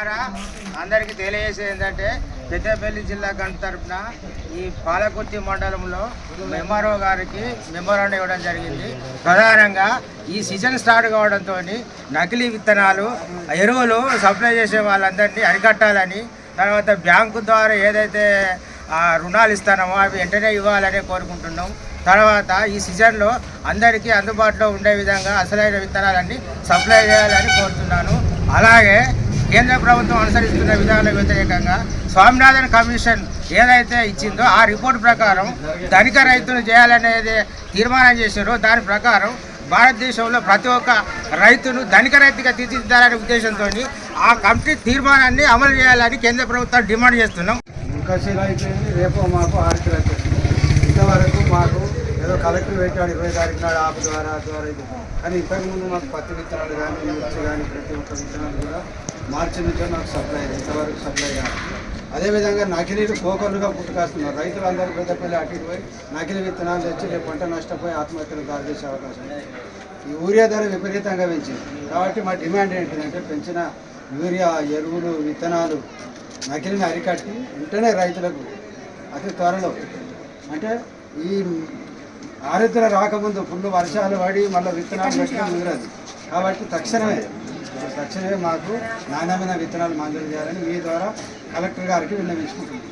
ద్వారా అందరికీ తెలియజేసేది ఏంటంటే పెద్దపల్లి జిల్లా గంట తరఫున ఈ పాలకుర్తి మండలంలో ఎంఆర్ఓ గారికి మెమోరాండం ఇవ్వడం జరిగింది. ప్రధానంగా ఈ సీజన్ స్టార్ట్ కావడంతో నకిలీ విత్తనాలు ఎరువులు సప్లై చేసే వాళ్ళందరినీ అరికట్టాలని, తర్వాత బ్యాంకు ద్వారా ఏదైతే రుణాలు ఇస్తామో అవి వెంటనే ఇవ్వాలని కోరుకుంటున్నాం. తర్వాత ఈ సీజన్లో అందరికీ అందుబాటులో ఉండే విధంగా అసలైన విత్తనాలన్నీ సప్లై చేయాలని కోరుతున్నాను. అలాగే కేంద్ర ప్రభుత్వం అనుసరిస్తున్న విధానాలకు వ్యతిరేకంగా స్వామినాథన్ కమిషన్ ఏదైతే ఇచ్చిందో ఆ రిపోర్ట్ ప్రకారం ధనిక రైతులు చేయాలనేది తీర్మానం చేశారో దాని ప్రకారం భారతదేశంలో ప్రతి ఒక్క రైతును ధనిక రైతుగా తీర్చిదిద్దాలనే ఉద్దేశంతో ఆ కమిటీ తీర్మానాన్ని అమలు చేయాలని కేంద్ర ప్రభుత్వం డిమాండ్ చేస్తున్నాం. ఇంకసీలు అయిపోయింది, రేపు మాకు 6 కిలో అయిపోయింది. ఇంతవరకు మాకు ఏదో కలెక్టర్ పెట్టాడు 20 తారీఖు నాడు ఆపు ద్వారా ఇది. కానీ ఇంతకుముందు మాకు పత్తి విత్తనాలు కానీ మిర్చి కానీ ప్రతి ఒక్క విత్తనాలు కూడా మార్చి నుంచే మాకు సప్లై అయ్యాయి, ఇంతవరకు సప్లై కాదు. అదేవిధంగా నకిలీలు కోకొల్లుగా పుట్టుకొస్తున్నారు. రైతులందరూ పెద్దపల్లి అటు పోయి నకిలీ విత్తనాలు తెచ్చి రేపు పంట నష్టపోయి ఆత్మహత్యలు దారి చేసే అవకాశం ఉంది. ఈ యూరియా ధర విపరీతంగా పెంచింది. కాబట్టి మా డిమాండ్ ఏంటంటే పెంచిన యూరియా ఎరువులు విత్తనాలు నకిలీని అరికట్టి వెంటనే రైతులకు అతి త్వరలో, అంటే ఈ ఆరుద్ర రాకముందు ఫుల్ వర్షాలు పడి మళ్ళీ విత్తనాలు పెట్టడం కుదరదు. కాబట్టి తక్షణమే మాకు నాణ్యమైన విత్తనాలు మంజూరు చేయాలని మీ ద్వారా కలెక్టర్ గారికి విన్నవించుకుంటున్నాం.